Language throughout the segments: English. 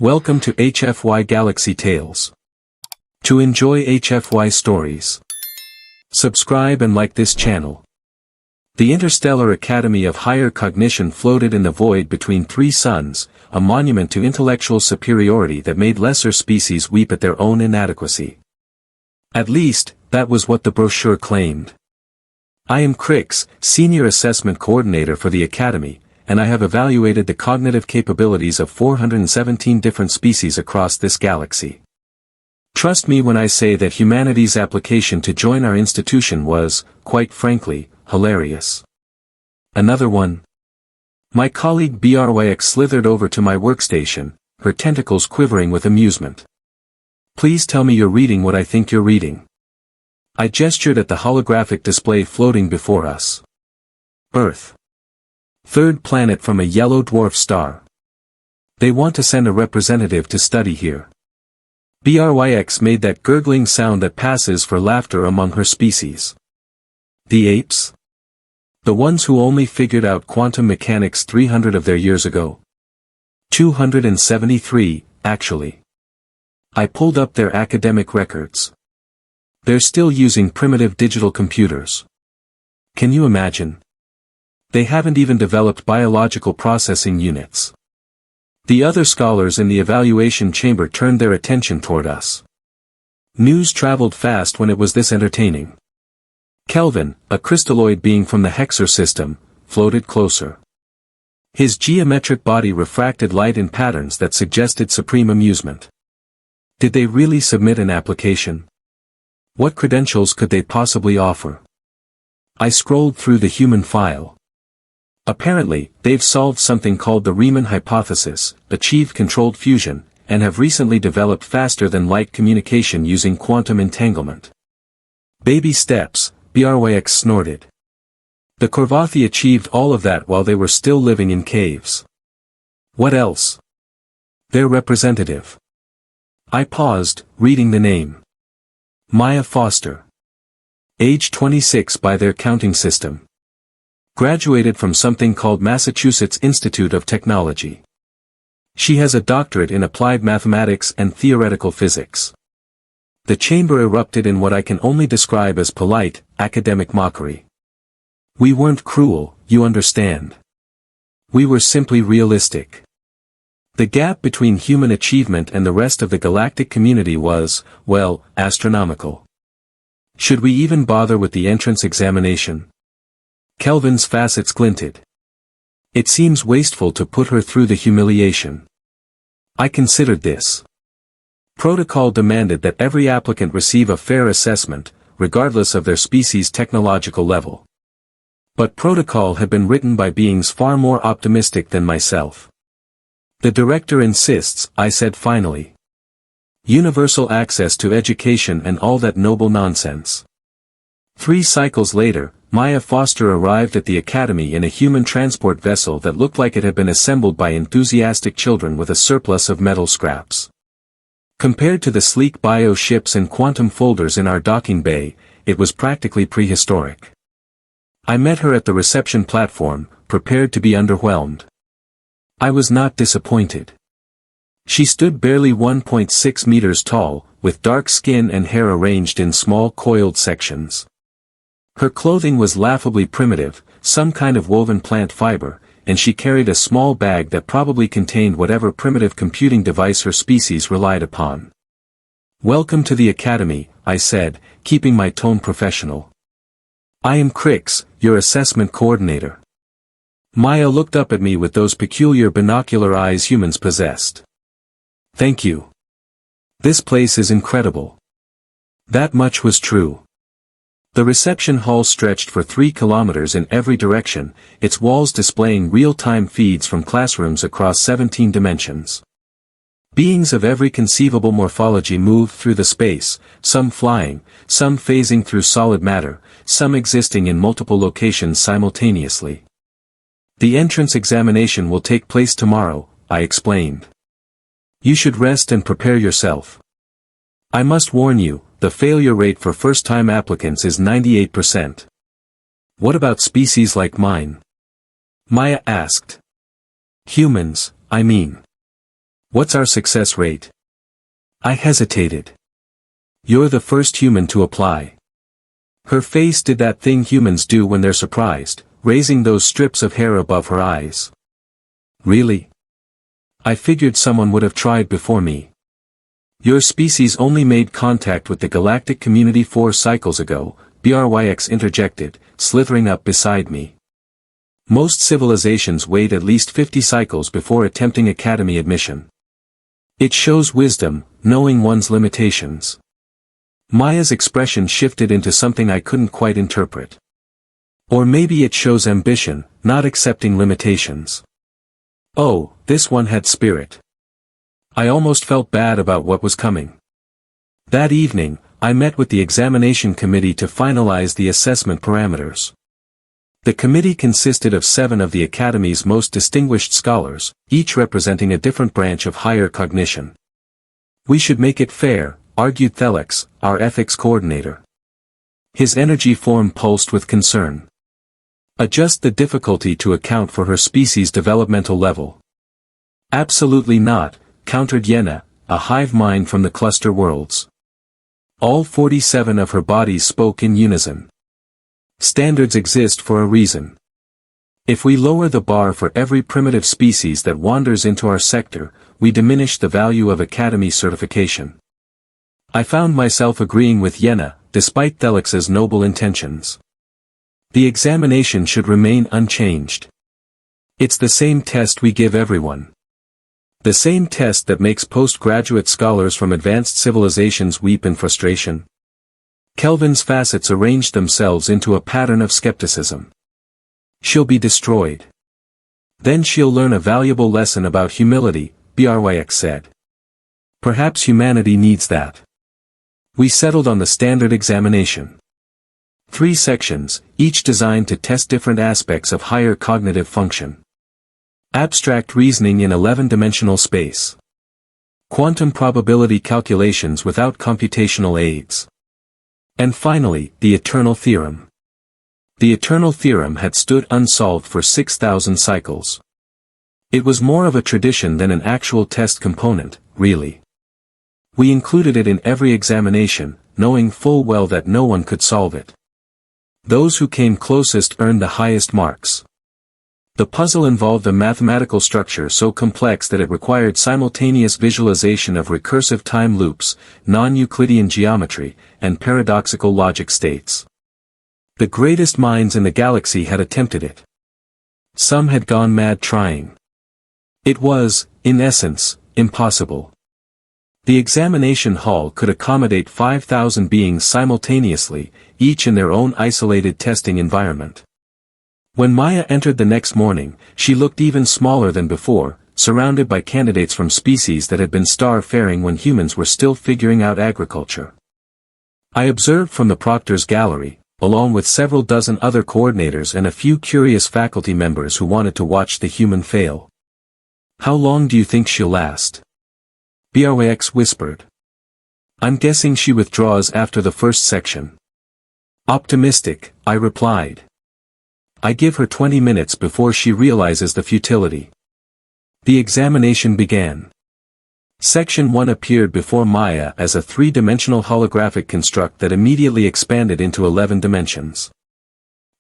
Welcome to HFY Galaxy Tales. To enjoy HFY stories, subscribe and like this channel. The Interstellar Academy of Higher Cognition floated in the void between three suns, a monument to intellectual superiority that made lesser species weep at their own inadequacy. At least, that was what the brochure claimed. I am Crix, Senior Assessment Coordinator for the Academy, and I have evaluated the cognitive capabilities of 417 different species across this galaxy. Trust me when I say that humanity's application to join our institution was, quite frankly, hilarious. Another one. My colleague BRYX slithered over to my workstation, her tentacles quivering with amusement. Please tell me you're reading what I think you're reading. I gestured at the holographic display floating before us. Earth. Third planet from a yellow dwarf star. They want to send a representative to study here. BRYX made that gurgling sound that passes for laughter among her species. The apes? The ones who only figured out quantum mechanics 300 of their years ago. 273, actually. I pulled up their academic records. They're still using primitive digital computers. Can you imagine? They haven't even developed biological processing units. The other scholars in the evaluation chamber turned their attention toward us. News traveled fast when it was this entertaining. Kelvin, a crystalloid being from the Hexer system, floated closer. His geometric body refracted light in patterns that suggested supreme amusement. Did they really submit an application? What credentials could they possibly offer? I scrolled through the human file. Apparently, they've solved something called the Riemann hypothesis, achieved controlled fusion, and have recently developed faster-than-light communication using quantum entanglement. Baby steps, BRYX snorted. The Korvathi achieved all of that while they were still living in caves. What else? Their representative. I paused, reading the name. Maya Foster. Age 26 by their counting system. Graduated from something called Massachusetts Institute of Technology. She has a doctorate in applied mathematics and theoretical physics. The chamber erupted in what I can only describe as polite, academic mockery. We weren't cruel, you understand. We were simply realistic. The gap between human achievement and the rest of the galactic community was, well, astronomical. Should we even bother with the entrance examination? Kelvin's facets glinted. It seems wasteful to put her through the humiliation. I considered this. Protocol demanded that every applicant receive a fair assessment, regardless of their species' technological level. But protocol had been written by beings far more optimistic than myself. The director insists, I said finally. Universal access to education and all that noble nonsense. 3 cycles later, Maya Foster arrived at the academy in a human transport vessel that looked like it had been assembled by enthusiastic children with a surplus of metal scraps. Compared to the sleek bio ships and quantum folders in our docking bay, it was practically prehistoric. I met her at the reception platform, prepared to be underwhelmed. I was not disappointed. She stood barely 1.6 meters tall, with dark skin and hair arranged in small coiled sections. Her clothing was laughably primitive, some kind of woven plant fiber, and she carried a small bag that probably contained whatever primitive computing device her species relied upon. Welcome to the Academy, I said, keeping my tone professional. I am Crix, your assessment coordinator. Maya looked up at me with those peculiar binocular eyes humans possessed. Thank you. This place is incredible. That much was true. The reception hall stretched for 3 kilometers in every direction, its walls displaying real-time feeds from classrooms across 17 dimensions. Beings of every conceivable morphology moved through the space, some flying, some phasing through solid matter, some existing in multiple locations simultaneously. The entrance examination will take place tomorrow, I explained. You should rest and prepare yourself. I must warn you, the failure rate for first-time applicants is 98%. What about species like mine? Maya asked. Humans, I mean. What's our success rate? I hesitated. You're the first human to apply. Her face did that thing humans do when they're surprised, raising those strips of hair above her eyes. Really? I figured someone would have tried before me. Your species only made contact with the galactic community 4 cycles ago, Bryx interjected, slithering up beside me. Most civilizations wait at least 50 cycles before attempting academy admission. It shows wisdom, knowing one's limitations. Maya's expression shifted into something I couldn't quite interpret. Or maybe it shows ambition, not accepting limitations. Oh, this one had spirit. I almost felt bad about what was coming. That evening, I met with the examination committee to finalize the assessment parameters. The committee consisted of 7 of the Academy's most distinguished scholars, each representing a different branch of higher cognition. We should make it fair, argued Thelix, our ethics coordinator. His energy form pulsed with concern. Adjust the difficulty to account for her species' developmental level. Absolutely not, countered Yenna, a hive mind from the cluster worlds. All 47 of her bodies spoke in unison. Standards exist for a reason. If we lower the bar for every primitive species that wanders into our sector, we diminish the value of Academy certification. I found myself agreeing with Yenna, despite Thelix's noble intentions. The examination should remain unchanged. It's the same test we give everyone. The same test that makes postgraduate scholars from advanced civilizations weep in frustration. Kelvin's facets arranged themselves into a pattern of skepticism. She'll be destroyed. Then she'll learn a valuable lesson about humility, Bryx said. Perhaps humanity needs that. We settled on the standard examination. 3 sections, each designed to test different aspects of higher cognitive function. Abstract reasoning in 11-dimensional space. Quantum probability calculations without computational aids. And finally, the eternal theorem. The eternal theorem had stood unsolved for 6,000 cycles. It was more of a tradition than an actual test component, really. We included it in every examination, knowing full well that no one could solve it. Those who came closest earned the highest marks. The puzzle involved a mathematical structure so complex that it required simultaneous visualization of recursive time loops, non-Euclidean geometry, and paradoxical logic states. The greatest minds in the galaxy had attempted it. Some had gone mad trying. It was, in essence, impossible. The examination hall could accommodate 5,000 beings simultaneously, each in their own isolated testing environment. When Maya entered the next morning, she looked even smaller than before, surrounded by candidates from species that had been star-faring when humans were still figuring out agriculture. I observed from the proctor's gallery, along with several dozen other coordinators and a few curious faculty members who wanted to watch the human fail. How long do you think she'll last? Bryx whispered. I'm guessing she withdraws after the first section. Optimistic, I replied. I give her 20 minutes before she realizes the futility. The examination began. Section 1 appeared before Maya as a 3-dimensional holographic construct that immediately expanded into 11 dimensions.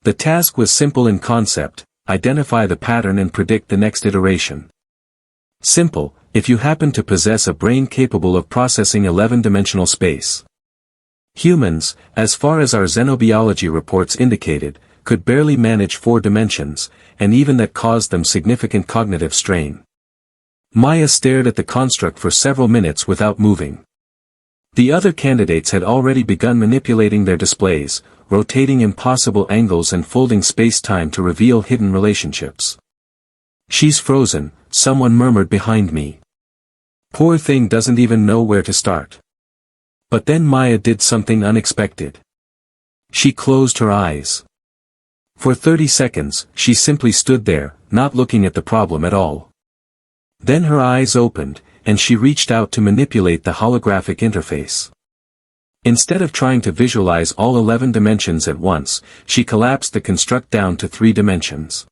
The task was simple in concept: identify the pattern and predict the next iteration. Simple, if you happen to possess a brain capable of processing 11-dimensional space. Humans, as far as our xenobiology reports indicated, could barely manage 4 dimensions, and even that caused them significant cognitive strain. Maya stared at the construct for several minutes without moving. The other candidates had already begun manipulating their displays, rotating impossible angles and folding space-time to reveal hidden relationships. She's frozen, someone murmured behind me. Poor thing doesn't even know where to start. But then Maya did something unexpected. She closed her eyes. For 30 seconds, she simply stood there, not looking at the problem at all. Then her eyes opened, and she reached out to manipulate the holographic interface. Instead of trying to visualize all 11 dimensions at once, she collapsed the construct down to 3 dimensions.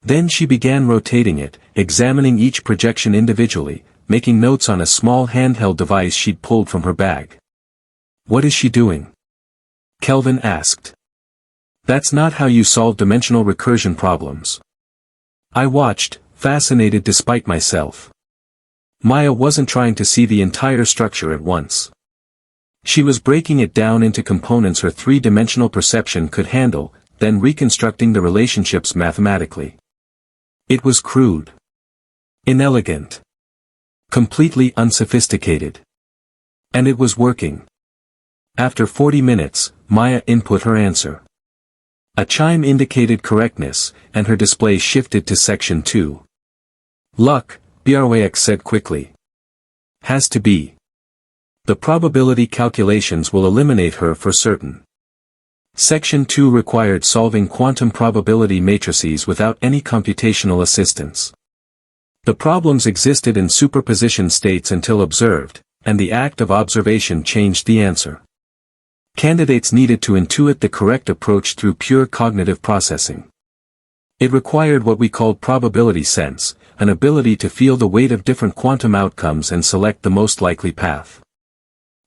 Then she began rotating it, examining each projection individually, making notes on a small handheld device she'd pulled from her bag. "What is she doing?" Kelvin asked. "That's not how you solve dimensional recursion problems." I watched, fascinated despite myself. Maya wasn't trying to see the entire structure at once. She was breaking it down into components her three-dimensional perception could handle, then reconstructing the relationships mathematically. It was crude, inelegant, completely unsophisticated. And it was working. After 40 minutes, Maya input her answer. A chime indicated correctness, and her display shifted to section 2. "Luck," Brx said quickly. "Has to be. The probability calculations will eliminate her for certain." Section 2 required solving quantum probability matrices without any computational assistance. The problems existed in superposition states until observed, and the act of observation changed the answer. Candidates needed to intuit the correct approach through pure cognitive processing. It required what we called probability sense, an ability to feel the weight of different quantum outcomes and select the most likely path.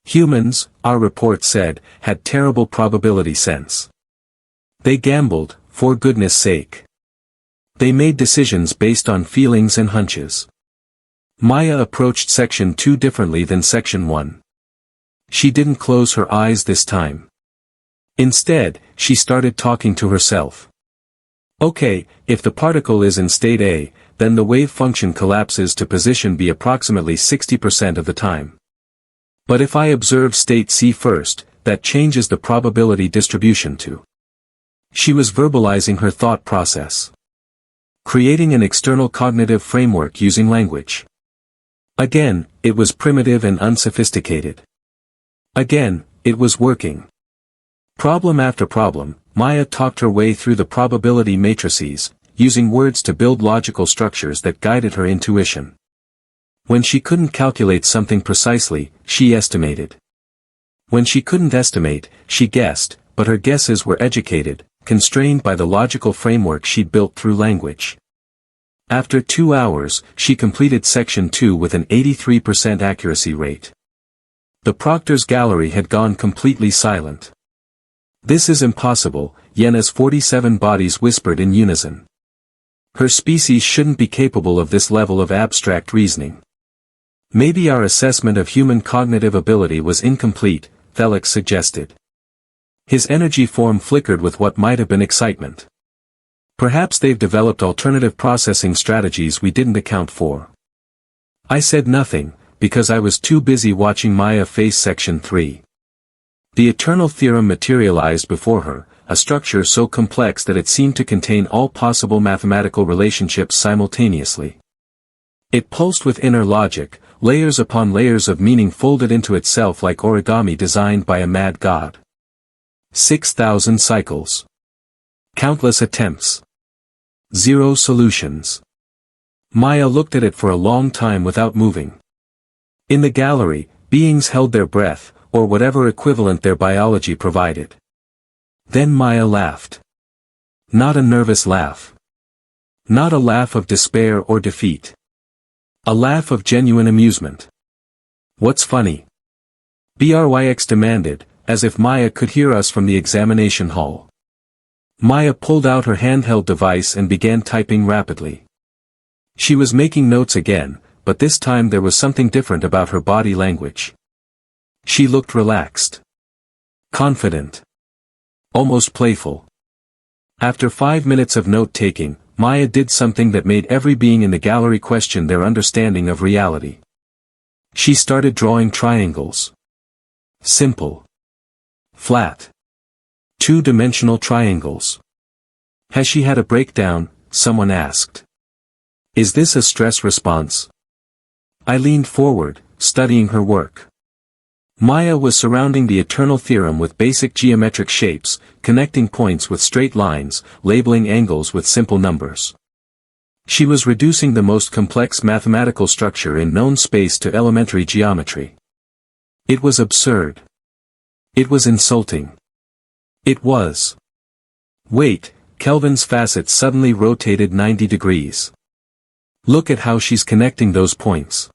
Humans, our report said, had terrible probability sense. They gambled, for goodness sake. They made decisions based on feelings and hunches. Maya approached section 2 differently than section 1. She didn't close her eyes this time. Instead, she started talking to herself. "Okay, if the particle is in state A, then the wave function collapses to position B approximately 60% of the time. But if I observe state C first, that changes the probability distribution to." She was verbalizing her thought process. Creating an external cognitive framework using language. Again, it was primitive and unsophisticated. Again, it was working. Problem after problem, Maya talked her way through the probability matrices, using words to build logical structures that guided her intuition. When she couldn't calculate something precisely, she estimated. When she couldn't estimate, she guessed, but her guesses were educated, constrained by the logical framework she'd built through language. After 2 hours, she completed section 2 with an 83% accuracy rate. The proctor's gallery had gone completely silent. "This is impossible," Yena's 47 bodies whispered in unison. "Her species shouldn't be capable of this level of abstract reasoning." "Maybe our assessment of human cognitive ability was incomplete," Felix suggested. His energy form flickered with what might have been excitement. "Perhaps they've developed alternative processing strategies we didn't account for." I said nothing, because I was too busy watching Maya face section 3. The eternal theorem materialized before her, a structure so complex that it seemed to contain all possible mathematical relationships simultaneously. It pulsed with inner logic, layers upon layers of meaning folded into itself like origami designed by a mad god. 6,000 cycles. Countless attempts. 0 solutions. Maya looked at it for a long time without moving. In the gallery, beings held their breath, or whatever equivalent their biology provided. Then Maya laughed. Not a nervous laugh. Not a laugh of despair or defeat. A laugh of genuine amusement. "What's funny?" Bryx demanded, as if Maya could hear us from the examination hall. Maya pulled out her handheld device and began typing rapidly. She was making notes again, but this time there was something different about her body language. She looked relaxed. Confident. Almost playful. After 5 minutes of note-taking, Maya did something that made every being in the gallery question their understanding of reality. She started drawing triangles. Simple. Flat. 2-dimensional triangles. "Has she had a breakdown?" someone asked. "Is this a stress response?" I leaned forward, studying her work. Maya was surrounding the eternal theorem with basic geometric shapes, connecting points with straight lines, labeling angles with simple numbers. She was reducing the most complex mathematical structure in known space to elementary geometry. It was absurd. It was insulting. It was. Wait, Kelvin's facet suddenly rotated 90 degrees. Look at how she's connecting those points.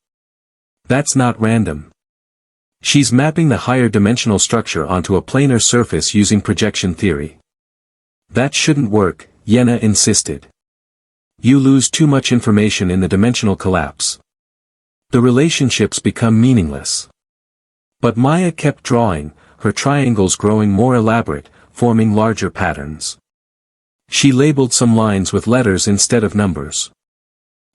That's not random. She's mapping the higher dimensional structure onto a planar surface using projection theory. That shouldn't work, Yenna insisted. You lose too much information in the dimensional collapse. The relationships become meaningless. But Maya kept drawing, her triangles growing more elaborate, forming larger patterns. She labeled some lines with letters instead of numbers.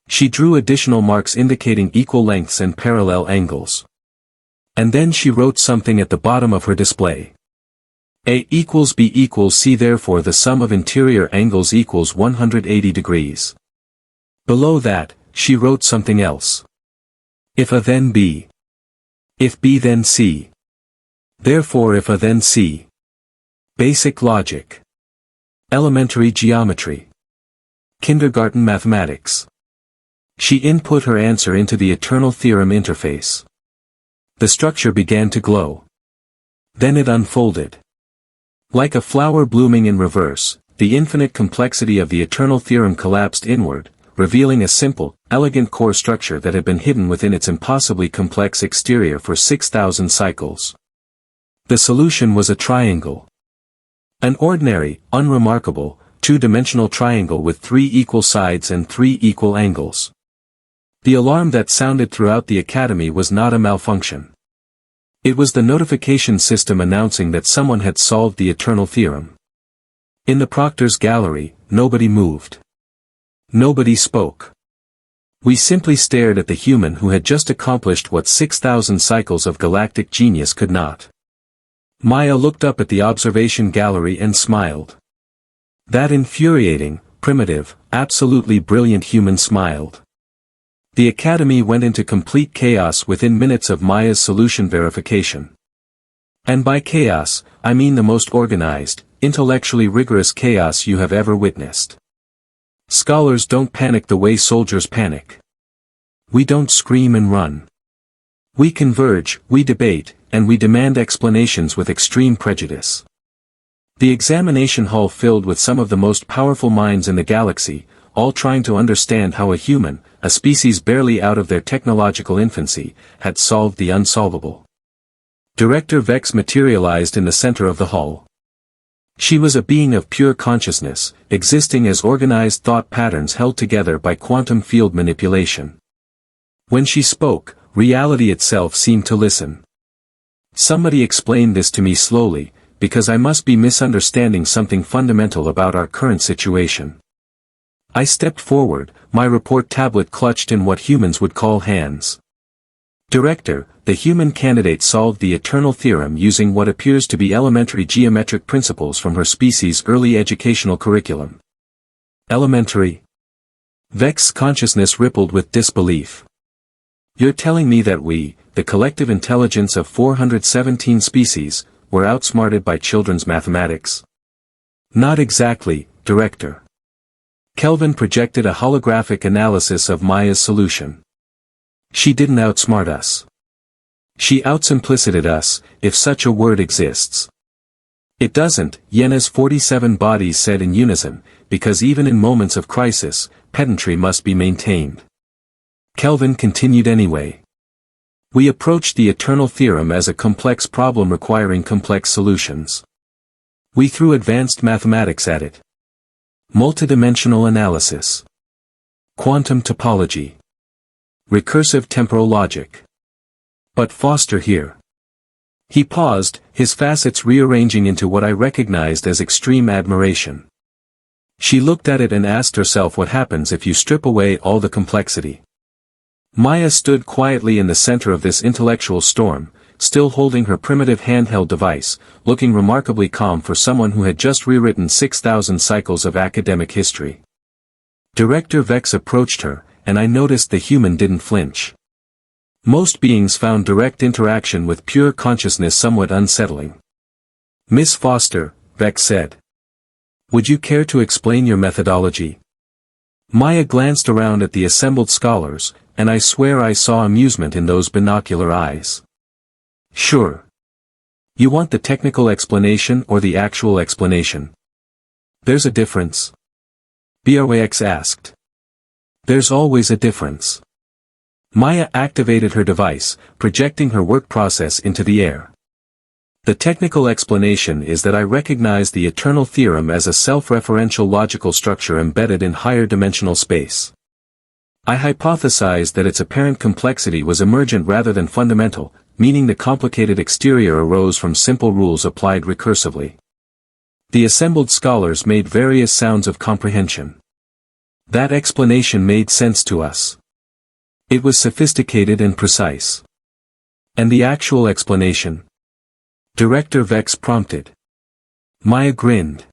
She drew additional marks indicating equal lengths and parallel angles. And then she wrote something at the bottom of her display. A equals B equals C, therefore the sum of interior angles equals 180 degrees. Below that, she wrote something else. If A then B. If B then C. Therefore if A then C. Basic logic. Elementary geometry. Kindergarten mathematics. She input her answer into the eternal theorem interface. The structure began to glow. Then it unfolded. Like a flower blooming in reverse, the infinite complexity of the eternal theorem collapsed inward, revealing a simple, elegant core structure that had been hidden within its impossibly complex exterior for 6,000 cycles. The solution was a triangle. An ordinary, unremarkable, two-dimensional triangle with 3 equal sides and 3 equal angles. The alarm that sounded throughout the academy was not a malfunction. It was the notification system announcing that someone had solved the eternal theorem. In the proctor's gallery, nobody moved. Nobody spoke. We simply stared at the human who had just accomplished what 6,000 cycles of galactic genius could not. Maya looked up at the observation gallery and smiled. That infuriating, primitive, absolutely brilliant human smiled. The academy went into complete chaos within minutes of Maya's solution verification. And by chaos, I mean the most organized, intellectually rigorous chaos you have ever witnessed. Scholars don't panic the way soldiers panic. We don't scream and run. We converge, we debate, and we demand explanations with extreme prejudice. The examination hall filled with some of the most powerful minds in the galaxy, all trying to understand how a human, a species barely out of their technological infancy, had solved the unsolvable. Director Vex materialized in the center of the hall. She was a being of pure consciousness, existing as organized thought patterns held together by quantum field manipulation. When she spoke, reality itself seemed to listen. Somebody explain this to me slowly, because I must be misunderstanding something fundamental about our current situation. I stepped forward, my report tablet clutched in what humans would call hands. Director, the human candidate solved the eternal theorem using what appears to be elementary geometric principles from her species' early educational curriculum. Elementary? Vex's consciousness rippled with disbelief. You're telling me that we, the collective intelligence of 417 species, were outsmarted by children's mathematics? Not exactly, Director. Kelvin projected a holographic analysis of Maya's solution. She didn't outsmart us. She outsimplicitted us, if such a word exists. It doesn't, Yenna's 47 bodies said in unison, because even in moments of crisis, pedantry must be maintained. Kelvin continued anyway. We approached the eternal theorem as a complex problem requiring complex solutions. We threw advanced mathematics at it. Multidimensional analysis. Quantum topology. Recursive temporal logic. But Foster here. He paused, his facets rearranging into what I recognized as extreme admiration. She looked at it and asked herself what happens if you strip away all the complexity. Maya stood quietly in the center of this intellectual storm, still holding her primitive handheld device, looking remarkably calm for someone who had just rewritten 6,000 cycles of academic history. Director Vex approached her, and I noticed the human didn't flinch. Most beings found direct interaction with pure consciousness somewhat unsettling. Miss Foster, Vex said. Would you care to explain your methodology? Maya glanced around at the assembled scholars, and I swear I saw amusement in those binocular eyes. Sure. You want the technical explanation or the actual explanation? There's a difference. BRWX asked. There's always a difference. Maya activated her device, projecting her work process into the air. The technical explanation is that I recognize the eternal theorem as a self-referential logical structure embedded in higher dimensional space. I hypothesized that its apparent complexity was emergent rather than fundamental, meaning the complicated exterior arose from simple rules applied recursively. The assembled scholars made various sounds of comprehension. That explanation made sense to us. It was sophisticated and precise. And the actual explanation? Director Vex prompted. Maya grinned.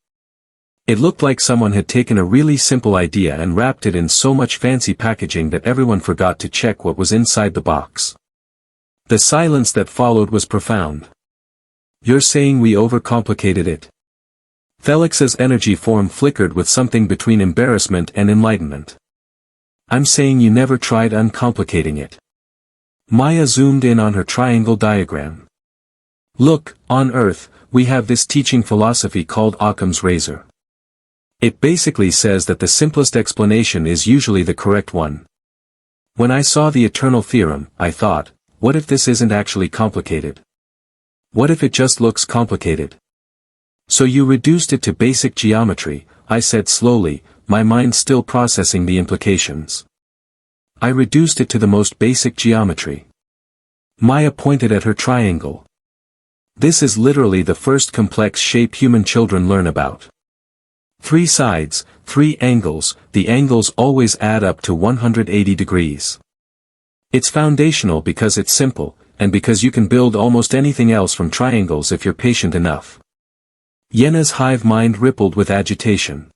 It looked like someone had taken a really simple idea and wrapped it in so much fancy packaging that everyone forgot to check what was inside the box. The silence that followed was profound. You're saying we overcomplicated it? Felix's energy form flickered with something between embarrassment and enlightenment. I'm saying you never tried uncomplicating it. Maya zoomed in on her triangle diagram. Look, on Earth, we have this teaching philosophy called Occam's razor. It basically says that the simplest explanation is usually the correct one. When I saw the eternal theorem, I thought, what if this isn't actually complicated? What if it just looks complicated? So you reduced it to basic geometry, I said slowly, my mind still processing the implications. I reduced it to the most basic geometry. Maya pointed at her triangle. This is literally the first complex shape human children learn about. 3 sides, 3 angles, the angles always add up to 180 degrees. It's foundational because it's simple, and because you can build almost anything else from triangles if you're patient enough. Yenna's hive mind rippled with agitation.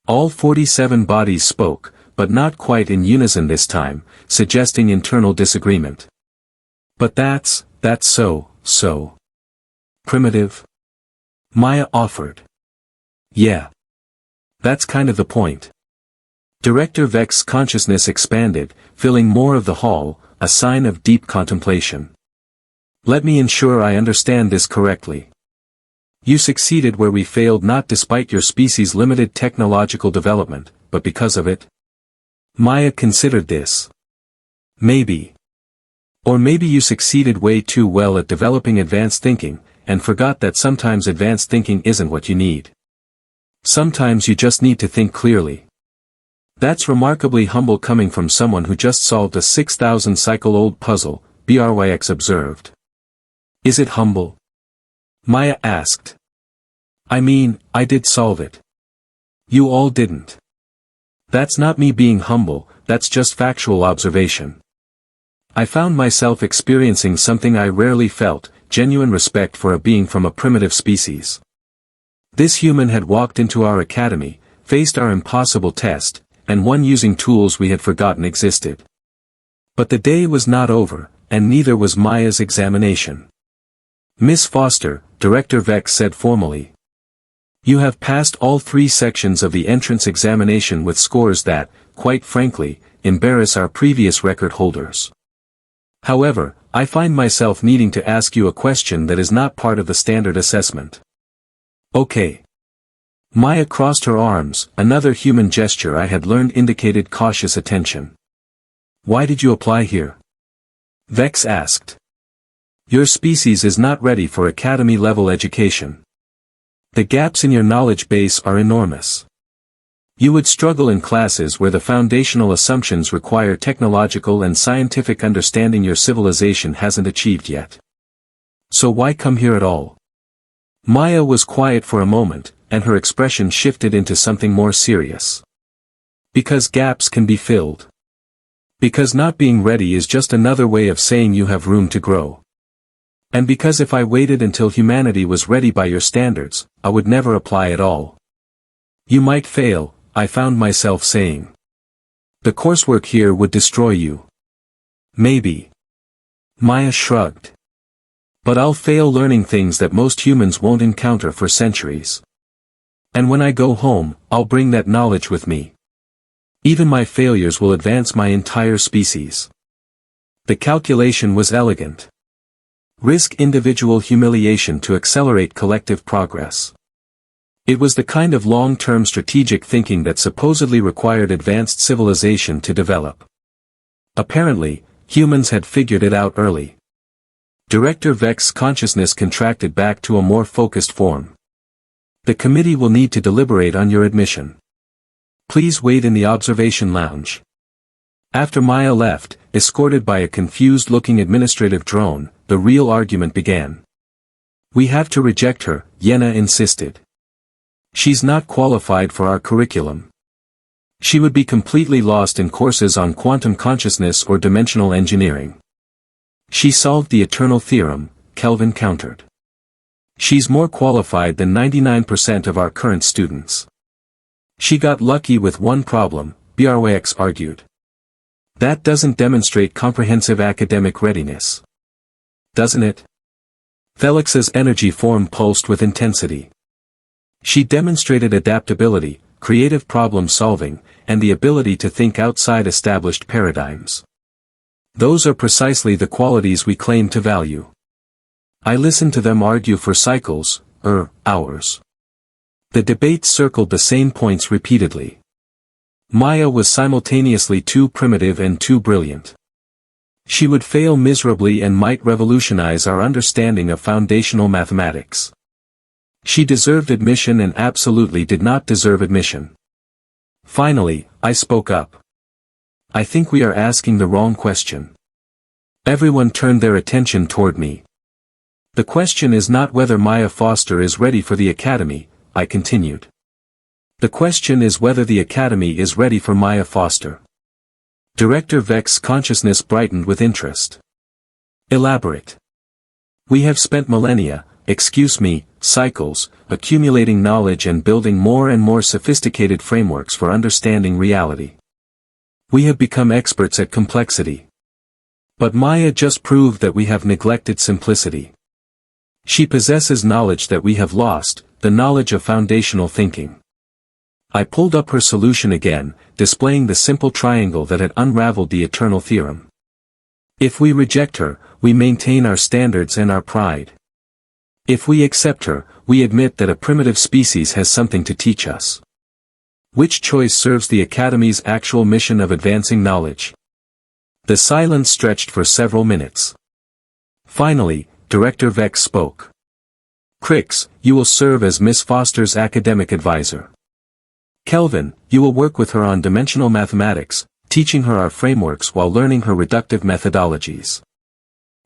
All 47 bodies spoke, but not quite in unison this time, suggesting internal disagreement. But that's so primitive? Maya offered. Yeah. That's kind of the point. Director Vex's consciousness expanded, filling more of the hall, a sign of deep contemplation. Let me ensure I understand this correctly. You succeeded where we failed not despite your species' limited technological development, but because of it? Maya considered this. Maybe. Or maybe you succeeded way too well at developing advanced thinking, and forgot that sometimes advanced thinking isn't what you need. Sometimes you just need to think clearly. That's remarkably humble coming from someone who just solved a 6,000-cycle-old puzzle, Bryx observed. Is it humble? Maya asked. I mean, I did solve it. You all didn't. That's not me being humble, that's just factual observation. I found myself experiencing something I rarely felt, genuine respect for a being from a primitive species. This human had walked into our academy, faced our impossible test, and won using tools we had forgotten existed. But the day was not over, and neither was Maya's examination. Miss Foster, Director Vex said formally. You have passed all 3 sections of the entrance examination with scores that, quite frankly, embarrass our previous record holders. However, I find myself needing to ask you a question that is not part of the standard assessment. Okay. Maya crossed her arms, another human gesture I had learned indicated cautious attention. Why did you apply here? Vex asked. Your species is not ready for academy-level education. The gaps in your knowledge base are enormous. You would struggle in classes where the foundational assumptions require technological and scientific understanding your civilization hasn't achieved yet. So why come here at all? Maya was quiet for a moment, and her expression shifted into something more serious. Because gaps can be filled. Because not being ready is just another way of saying you have room to grow. And because if I waited until humanity was ready by your standards, I would never apply at all. You might fail, I found myself saying. The coursework here would destroy you. Maybe. Maya shrugged. But I'll fail learning things that most humans won't encounter for centuries. And when I go home, I'll bring that knowledge with me. Even my failures will advance my entire species. The calculation was elegant. Risk individual humiliation to accelerate collective progress. It was the kind of long-term strategic thinking that supposedly required advanced civilization to develop. Apparently, humans had figured it out early. Director Vex's consciousness contracted back to a more focused form. The committee will need to deliberate on your admission. Please wait in the observation lounge. After Maya left, escorted by a confused-looking administrative drone, the real argument began. We have to reject her, Yenna insisted. She's not qualified for our curriculum. She would be completely lost in courses on quantum consciousness or dimensional engineering. She solved the eternal theorem, Kelvin countered. She's more qualified than 99% of our current students. She got lucky with one problem, Brx argued. That doesn't demonstrate comprehensive academic readiness. Doesn't it? Felix's energy form pulsed with intensity. She demonstrated adaptability, creative problem-solving, and the ability to think outside established paradigms. Those are precisely the qualities we claim to value. I listened to them argue for cycles, hours. The debate circled the same points repeatedly. Maya was simultaneously too primitive and too brilliant. She would fail miserably and might revolutionize our understanding of foundational mathematics. She deserved admission and absolutely did not deserve admission. Finally, I spoke up. I think we are asking the wrong question. Everyone turned their attention toward me. The question is not whether Maya Foster is ready for the academy, I continued. The question is whether the academy is ready for Maya Foster. Director Vex's consciousness brightened with interest. Elaborate. We have spent millennia, cycles, accumulating knowledge and building more and more sophisticated frameworks for understanding reality. We have become experts at complexity. But Maya just proved that we have neglected simplicity. She possesses knowledge that we have lost, the knowledge of foundational thinking. I pulled up her solution again, displaying the simple triangle that had unraveled the eternal theorem. If we reject her, we maintain our standards and our pride. If we accept her, we admit that a primitive species has something to teach us. Which choice serves the Academy's actual mission of advancing knowledge? The silence stretched for several minutes. Finally, Director Vex spoke. Crix, you will serve as Miss Foster's academic advisor. Kelvin, you will work with her on dimensional mathematics, teaching her our frameworks while learning her reductive methodologies.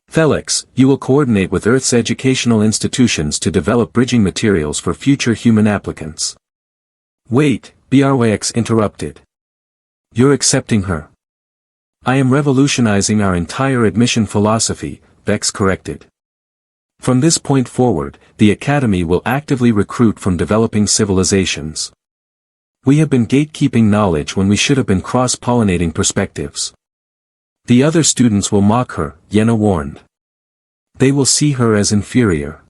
Felix, you will coordinate with Earth's educational institutions to develop bridging materials for future human applicants. Wait, Brx interrupted. You're accepting her. I am revolutionizing our entire admission philosophy, Vex corrected. From this point forward, the Academy will actively recruit from developing civilizations. We have been gatekeeping knowledge when we should have been cross-pollinating perspectives. The other students will mock her, Yenna warned. They will see her as inferior.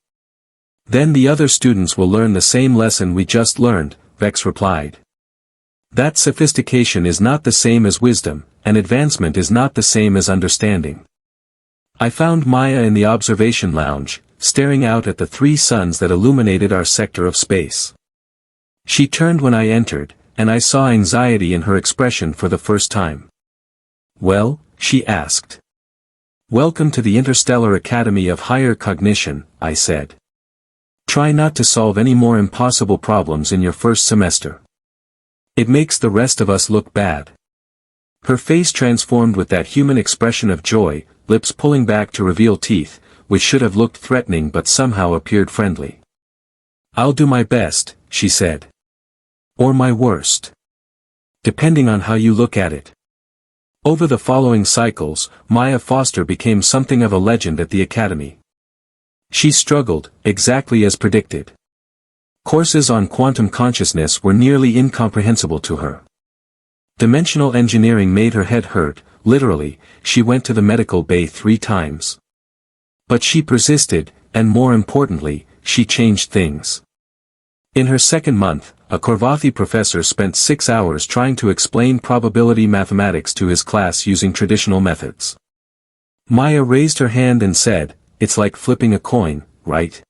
Then the other students will learn the same lesson we just learned, Vex replied. That sophistication is not the same as wisdom, and advancement is not the same as understanding. I found Maya in the observation lounge, staring out at the three suns that illuminated our sector of space. She turned when I entered, and I saw anxiety in her expression for the first time. Well, she asked. Welcome to the Interstellar Academy of Higher Cognition, I said. Try not to solve any more impossible problems in your first semester. It makes the rest of us look bad. Her face transformed with that human expression of joy, lips pulling back to reveal teeth, which should have looked threatening but somehow appeared friendly. I'll do my best, she said. Or my worst. Depending on how you look at it. Over the following cycles, Maya Foster became something of a legend at the Academy. She struggled, exactly as predicted. Courses on quantum consciousness were nearly incomprehensible to her. Dimensional engineering made her head hurt, literally, she went to the medical bay 3 times. But she persisted, and more importantly, she changed things. In her second month, a Korvathi professor spent 6 hours trying to explain probability mathematics to his class using traditional methods. Maya raised her hand and said, "It's like flipping a coin, right?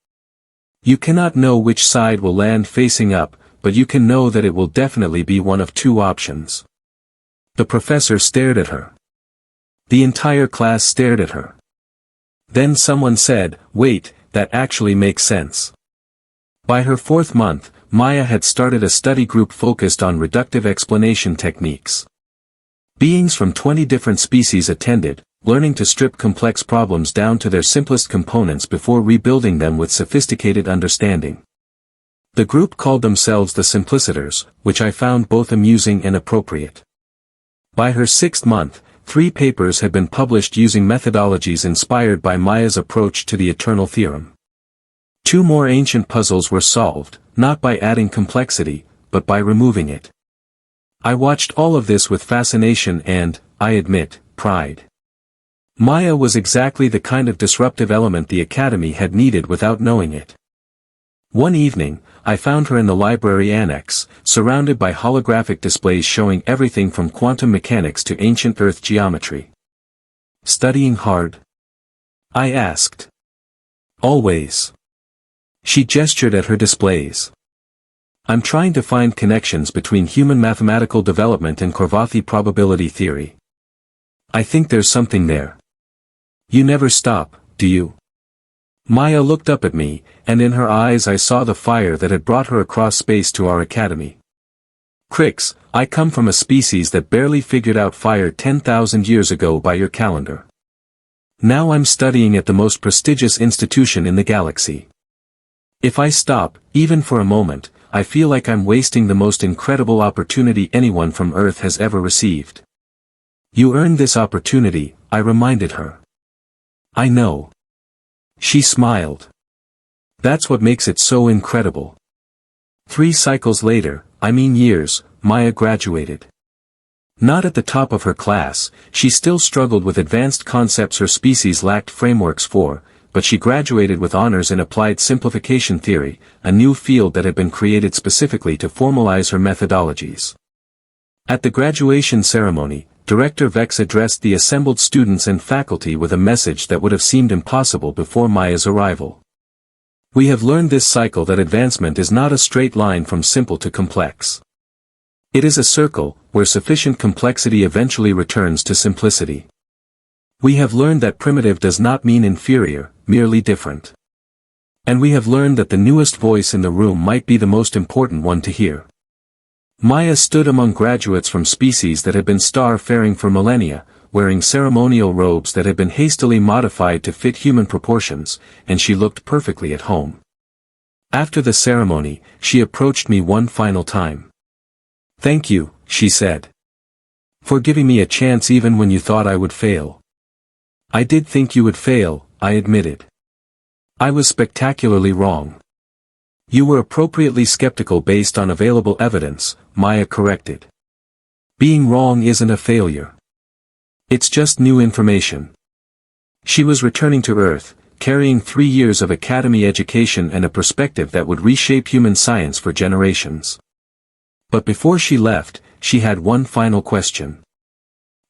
You cannot know which side will land facing up, but you can know that it will definitely be one of 2 options." The professor stared at her. The entire class stared at her. Then someone said, "Wait, that actually makes sense." By her 4th month, Maya had started a study group focused on reductive explanation techniques. Beings from 20 different species attended, learning to strip complex problems down to their simplest components before rebuilding them with sophisticated understanding. The group called themselves the Simplicitors, which I found both amusing and appropriate. By her 6th month, 3 papers had been published using methodologies inspired by Maya's approach to the eternal theorem. 2 more ancient puzzles were solved, not by adding complexity, but by removing it. I watched all of this with fascination and, I admit, pride. Maya was exactly the kind of disruptive element the Academy had needed without knowing it. One evening, I found her in the library annex, surrounded by holographic displays showing everything from quantum mechanics to ancient Earth geometry. "Studying hard?" I asked. "Always." She gestured at her displays. "I'm trying to find connections between human mathematical development and Cravathi probability theory. I think there's something there." "You never stop, do you?" Maya looked up at me, and in her eyes I saw the fire that had brought her across space to our academy. "Crix, I come from a species that barely figured out fire 10,000 years ago by your calendar. Now I'm studying at the most prestigious institution in the galaxy. If I stop, even for a moment, I feel like I'm wasting the most incredible opportunity anyone from Earth has ever received." "You earned this opportunity," I reminded her. "I know." She smiled. "That's what makes it so incredible." 3 cycles later, I mean years, Maya graduated. Not at the top of her class, she still struggled with advanced concepts her species lacked frameworks for, but she graduated with honors in applied simplification theory, a new field that had been created specifically to formalize her methodologies. At the graduation ceremony, Director Vex addressed the assembled students and faculty with a message that would have seemed impossible before Maya's arrival. "We have learned this cycle that advancement is not a straight line from simple to complex. It is a circle, where sufficient complexity eventually returns to simplicity. We have learned that primitive does not mean inferior, merely different. And we have learned that the newest voice in the room might be the most important one to hear." Maya stood among graduates from species that had been star-faring for millennia, wearing ceremonial robes that had been hastily modified to fit human proportions, and she looked perfectly at home. After the ceremony, she approached me one final time. "Thank you," she said. "For giving me a chance even when you thought I would fail." "I did think you would fail," I admitted. "I was spectacularly wrong." "You were appropriately skeptical based on available evidence," Maya corrected. "Being wrong isn't a failure. It's just new information." She was returning to Earth, carrying 3 years of academy education and a perspective that would reshape human science for generations. But before she left, she had one final question.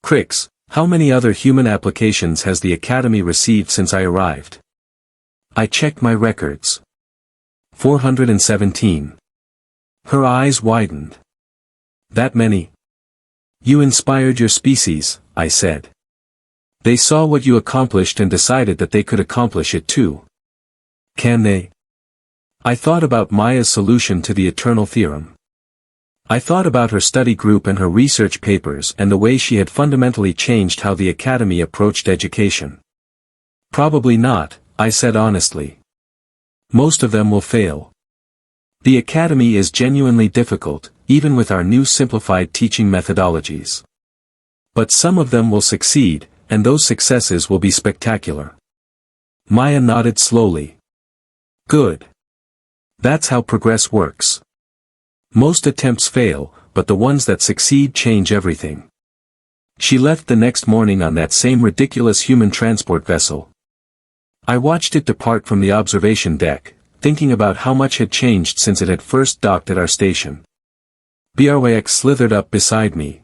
"Crix, how many other human applications has the Academy received since I arrived?" I checked my records. 417. Her eyes widened. "That many?" "You inspired your species," I said. "They saw what you accomplished and decided that they could accomplish it too. Can they?" I thought about Maya's solution to the eternal theorem. I thought about her study group and her research papers and the way she had fundamentally changed how the Academy approached education. "Probably not," I said honestly. "Most of them will fail. The Academy is genuinely difficult, even with our new simplified teaching methodologies. But some of them will succeed, and those successes will be spectacular." Maya nodded slowly. "Good. That's how progress works. Most attempts fail, but the ones that succeed change everything." She left the next morning on that same ridiculous human transport vessel. I watched it depart from the observation deck, thinking about how much had changed since it had first docked at our station. Brx slithered up beside me.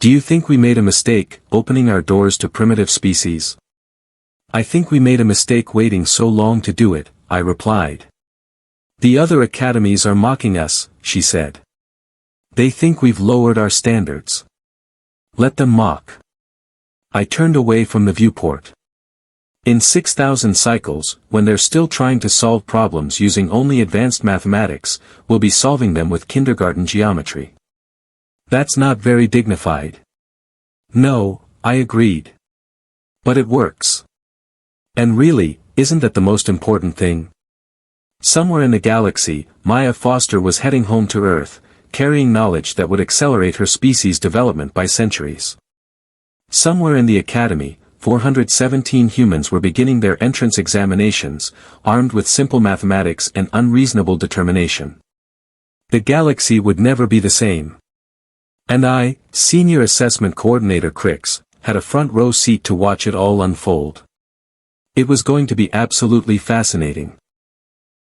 "Do you think we made a mistake, opening our doors to primitive species?" "I think we made a mistake waiting so long to do it," I replied. "The other academies are mocking us," she said. "They think we've lowered our standards. Let them mock." I turned away from the viewport. In 6,000 cycles, when they're still trying to solve problems using only advanced mathematics, we'll be solving them with kindergarten geometry. That's not very dignified. No, I agreed. But it works. And really, isn't that the most important thing? Somewhere in the galaxy, Maya Foster was heading home to Earth, carrying knowledge that would accelerate her species' development by centuries. Somewhere in the Academy, 417 humans were beginning their entrance examinations, armed with simple mathematics and unreasonable determination. The galaxy would never be the same. And I, Senior Assessment Coordinator Crix, had a front row seat to watch it all unfold. It was going to be absolutely fascinating.